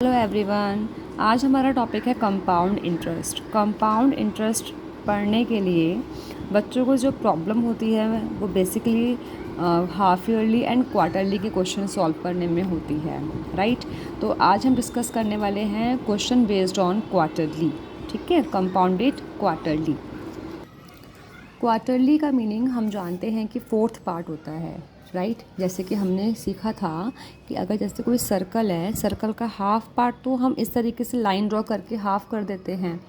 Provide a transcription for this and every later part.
Hello everyone. आज हमारा topic है कंपाउंड इंटरेस्ट। कंपाउंड इंटरेस्ट पढ़ने के लिए बच्चों को जो प्रॉब्लम होती है वो basically half yearly and quarterly के क्वेश्चन सॉल्व करने में होती है, राइट। तो आज हम डिस्कस करने वाले हैं क्वेश्चन बेस्ड ऑन क्वार्टरली, ठीक है, कंपाउंडेड क्वार्टरली। क्वार्टरली का मीनिंग हम जानते हैं कि फोर्थ पार्ट होता है, राइट। जैसे कि हमने सीखा था कि अगर जैसे कोई सर्कल है, सर्कल का हाफ पार्ट तो हम इस तरीके से लाइन ड्रॉ करके हाफ कर देते हैं,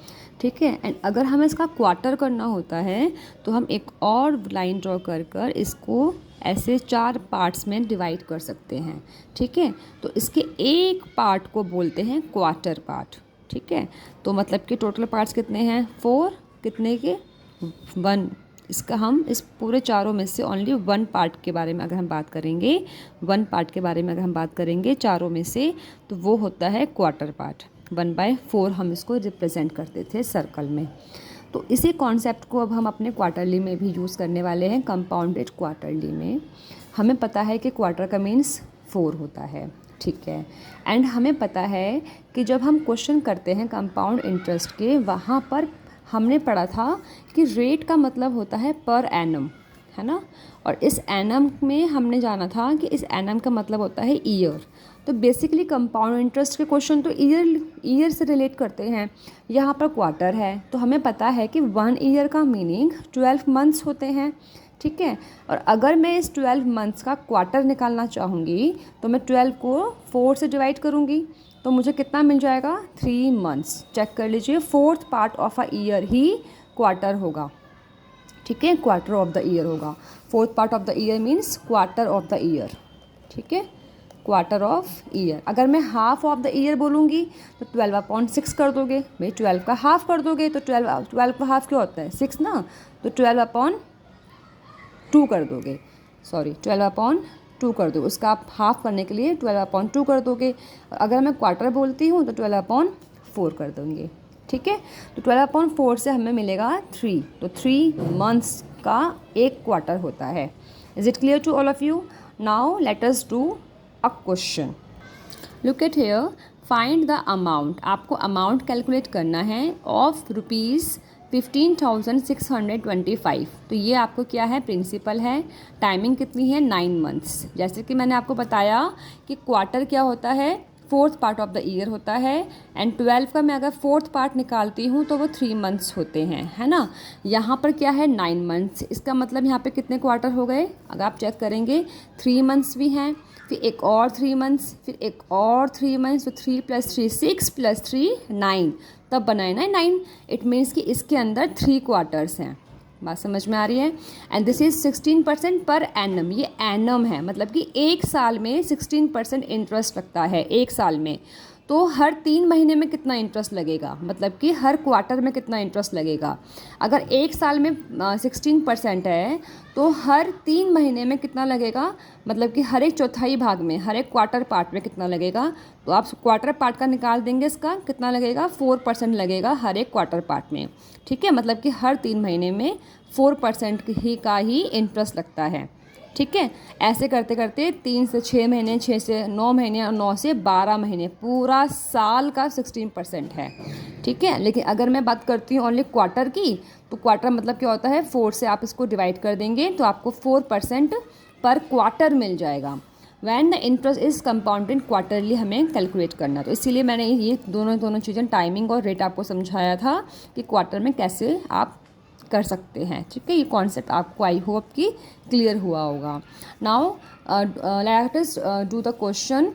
ठीक है। एंड अगर हमें इसका क्वार्टर करना होता है तो हम एक और लाइन ड्रॉ कर कर इसको ऐसे 4 पार्ट्स में डिवाइड कर सकते हैं, ठीक है। तो इसके एक पार्ट को बोलते हैं क्वार्टर पार्ट, ठीक है। तो मतलब कि टोटल पार्ट्स कितने हैं? 4, कितने के? 1। इसका हम इस पूरे चारों में से ओनली 1 पार्ट के बारे में अगर हम बात करेंगे, 1 पार्ट के बारे में अगर हम बात करेंगे चारों में से, तो वो होता है क्वार्टर पार्ट। 1/4 हम इसको रिप्रेजेंट करते थे सर्कल में। तो इसी कॉन्सेप्ट को अब हम अपने क्वार्टरली में भी यूज़ करने वाले हैं, कंपाउंडेड क्वार्टरली में। हमें पता है कि क्वार्टर का मीन्स 4 होता है, ठीक है। एंड हमें पता है कि जब हम क्वेश्चन करते हैं कंपाउंड इंटरेस्ट के, वहाँ पर हमने पढ़ा था कि रेट का मतलब होता है पर एनम, है ना। और इस एनम में हमने जाना था कि इस एनम का मतलब होता है ईयर। तो बेसिकली कंपाउंड इंटरेस्ट के क्वेश्चन तो ईयर से रिलेट करते हैं। यहाँ पर क्वार्टर है तो हमें पता है कि 1 ईयर का मीनिंग 12 मंथ्स होते हैं, ठीक है। और अगर मैं इस 12 मंथ्स का क्वार्टर निकालना चाहूँगी तो मैं 12 को 4 से डिवाइड करूँगी, तो मुझे कितना मिल जाएगा? 3 मंथ्स। चेक कर लीजिए, fourth part of a year he quarter होगा, ठीक है, क्वार्टर ऑफ द ईयर होगा। Fourth part of the year means quarter of the year, ठीक है, क्वार्टर ऑफ ईयर। अगर मैं हाफ ऑफ द ईयर बोलूँगी तो 12/6 कर दोगे, भाई 12 का हाफ कर दोगे तो 12 का हाफ क्या होता है? 6 ना। तो 12/2 कर दोगे, सॉरी 12/2 कर दो। उसका आप हाफ करने के लिए 12/2 कर दोगे। और अगर मैं क्वार्टर बोलती हूँ तो 12/4 कर दूँगी, ठीक है। तो 12/4 से हमें मिलेगा 3। तो 3 मंथ्स का एक क्वार्टर होता है। Is it clear to all of you? Now let us do a question. Look at here, find the amount. आपको अमाउंट कैलकुलेट करना है ऑफ ₹15,625। तो ये आपको क्या है? प्रिंसिपल है। टाइमिंग कितनी है? 9 मंथ्स। जैसे कि मैंने आपको बताया कि क्वार्टर क्या होता है? Fourth part of the year होता है। एंड 12 का मैं अगर फोर्थ पार्ट निकालती हूँ तो वो 3 मंथ्स होते हैं, है ना। यहाँ पर क्या है? 9 मंथ्स। इसका मतलब यहाँ पे कितने क्वार्टर हो गए? अगर आप चेक करेंगे 3 मंथ्स भी हैं, फिर एक और 3 मंथ्स, फिर एक और 3 मंथ्स, तो 3 + 3 6 + 3 9, तब बनाए ना 9। इट मीन्स कि इसके अंदर 3 क्वार्टर्स हैं। बात समझ में आ रही है? And this is 16% per annum. ये एनम है, मतलब कि एक साल में 16% इंटरेस्ट लगता है एक साल में। तो हर 3 महीने में कितना इंटरेस्ट लगेगा, मतलब कि हर क्वार्टर में कितना इंटरेस्ट लगेगा। अगर एक साल में 16% है तो हर 3 महीने में कितना लगेगा, मतलब कि हर एक चौथाई भाग में, हर एक क्वार्टर पार्ट में कितना लगेगा। तो आप क्वार्टर पार्ट का निकाल देंगे, इसका कितना लगेगा? 4% लगेगा हर एक क्वार्टर पार्ट में, ठीक है। मतलब कि हर 3 महीने में 4% ही का ही इंटरेस्ट लगता है, ठीक है। ऐसे करते करते 3 से 6 महीने, 6 से 9 महीने और 9 से 12 महीने, पूरा साल का 16% है, ठीक है। लेकिन अगर मैं बात करती हूँ ओनली क्वार्टर की, तो क्वार्टर मतलब क्या होता है? 4 से आप इसको डिवाइड कर देंगे तो आपको 4% पर क्वार्टर मिल जाएगा। When the interest is compounded quarterly हमें कैलकुलेट करना। तो इसीलिए मैंने ये दोनों चीज़ें, टाइमिंग और रेट, आपको समझाया था कि क्वार्टर में कैसे आप कर सकते हैं, ठीक है। ये कॉन्सेप्ट आपको आई होप कि क्लियर हुआ होगा। Now let us do the question.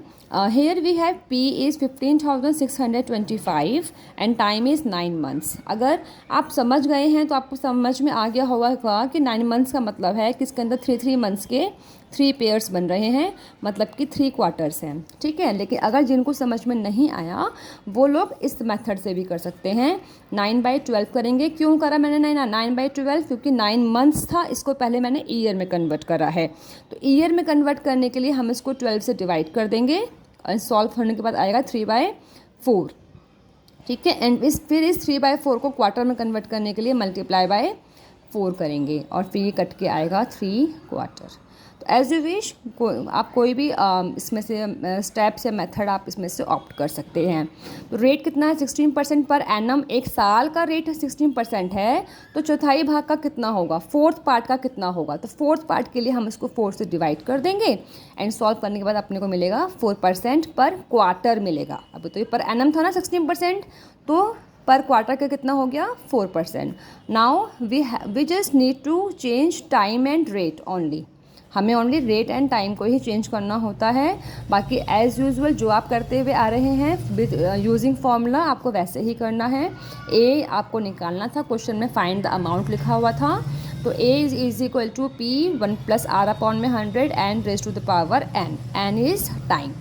Here we have P is 15,625 and time is 9 months। अगर आप समझ गए हैं तो आपको समझ में आ गया होगा कि 9 मंथ्स का मतलब है कि इसके अंदर 3 मंथ्स के 3 पेयर्स बन रहे हैं, मतलब कि 3 क्वार्टर्स हैं, ठीक है। लेकिन अगर जिनको समझ में नहीं आया वो लोग इस मेथड से भी कर सकते हैं। 9/12 करेंगे। क्यों करा मैंने 9/12? क्योंकि 9 मंथ्स था, इसको पहले मैंने ईयर में कन्वर्ट करा है। तो ईयर में कन्वर्ट करने के लिए हम इसको 12 से डिवाइड कर देंगे और सॉल्व होने के बाद आएगा 3/4, ठीक है। एंड फिर इस 3/4 को क्वार्टर में कन्वर्ट करने के लिए मल्टीप्लाई बाय 4 करेंगे और फिर ये कट के आएगा 3 क्वार्टर। तो एज यू विश, आप कोई भी इसमें से स्टेप्स या मेथड आप इसमें से ऑप्ट कर सकते हैं। तो रेट कितना है 16% पर एनम, एक साल का रेट 16% है, तो चौथाई भाग का कितना होगा, फोर्थ पार्ट का कितना होगा। तो फोर्थ पार्ट के लिए हम इसको 4 से डिवाइड कर देंगे एंड सॉल्व करने के बाद अपने को मिलेगा 4% पर क्वार्टर मिलेगा। अब तो ये पर एनम था ना 16%, तो पर क्वार्टर का कितना हो गया 4%। Now we just need to change time and rate only, हमें ओनली रेट एंड टाइम को ही चेंज करना होता है। बाकी एज़ यूजुअल जो आप करते हुए आ रहे हैं विद यूजिंग फॉर्मूला आपको वैसे ही करना है। ए आपको निकालना था, क्वेश्चन में फाइंड द अमाउंट लिखा हुआ था, तो A is equal to P 1 + r upon में 100 and raise to the power n, n is time.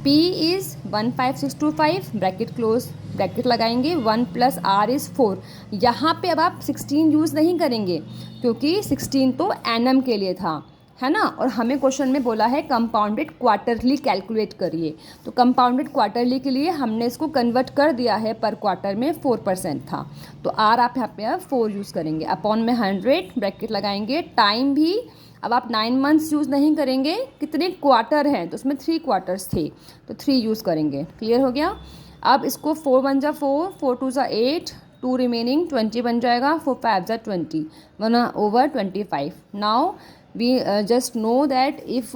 P is 15625 bracket close, bracket लगाएंगे, 1 + r इज़ 4। यहाँ पे अब आप 16 यूज़ नहीं करेंगे क्योंकि 16 तो एनम के लिए था, है ना। और हमें क्वेश्चन में बोला है कंपाउंडेड क्वार्टरली कैलकुलेट करिए, तो कंपाउंडेड क्वार्टरली के लिए हमने इसको कन्वर्ट कर दिया है, पर क्वार्टर में 4% था, तो आर आप यहाँ पे 4 यूज़ करेंगे, अपॉन में 100 ब्रैकेट लगाएंगे। टाइम भी अब आप 9 मंथ्स यूज़ नहीं करेंगे, कितने क्वार्टर हैं तो उसमें 3 क्वार्टर्स थे, तो 3 यूज़ करेंगे। क्लियर हो गया। अब इसको 4 = 4, 4 × 2 = 8, 2 रिमेनिंग 20 बन जाएगा, 4 × 5 = 20, 1/25। Now we just know that if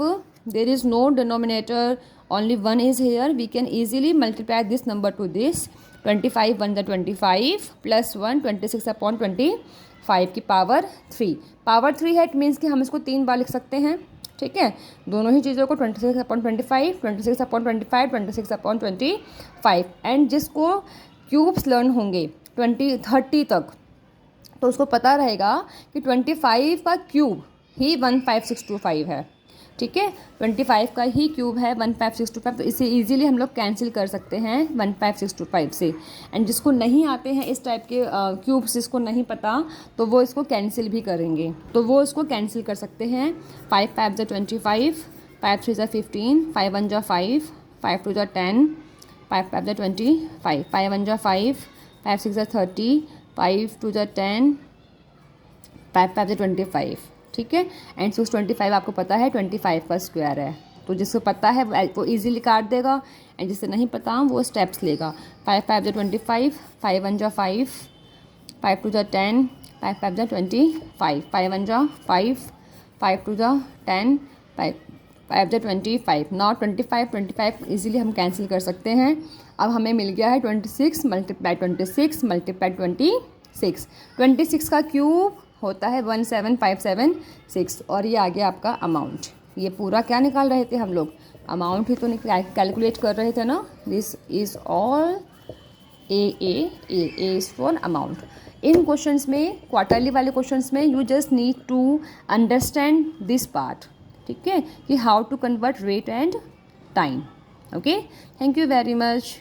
there is no denominator, only 1 is here, we can easily multiply this number to this, 25 1 = 25 plus 1 26/25 की पावर 3। पावर 3 है, इट मीन्स कि हम इसको 3 बार लिख सकते हैं, ठीक है। दोनों ही चीज़ों को 26/25, 26/25, 26/25 एंड जिसको क्यूब्स लर्न होंगे 30 तक, तो उसको पता रहेगा कि 25 का क्यूब ही 15625 है, ठीक है। 25 का ही क्यूब है 15625, तो इसे इजीली हम लोग कैंसिल कर सकते हैं 15625 से। एंड जिसको नहीं आते हैं इस टाइप के क्यूब्स, जिसको नहीं पता, तो वो इसको कैंसिल भी करेंगे, तो वो इसको कैंसिल कर सकते हैं। 5 × 5 = 25, 5 × 3 = 15, 5 × 1 = 5, 5 × 2 = 10, 5 × 5 = 25, 5 × 1 = 5, 5 × 6 = 30, 5 × 2 = 10, 5 × 5 = 25, ठीक है। एंड 625 आपको पता है 25 का स्क्वायर है, तो जिसको पता है वो इजीली काट देगा, एंड जिससे नहीं पता वो स्टेप्स लेगा। 5 × 5 = 25, 5 × 1 = 5, 5 × 2 = 10, 5 × 5 = 25, 5 × 1 = 5, 5 × 2 = 10, 5 × 25। नाउ 25 इजीली हम कैंसिल कर सकते हैं। अब हमें मिल गया है 26 × 26 × 26, 26 का क्यूब होता है 17576, और ये आ गया आपका अमाउंट। ये पूरा क्या निकाल रहे थे हम लोग, अमाउंट ही तो कैलकुलेट कर रहे थे ना। This is all a is for amount. इन क्वेश्चंस में, क्वार्टरली वाले क्वेश्चंस में, you just need to understand this part, ठीक है, कि how to convert rate and time. Okay, thank you very much.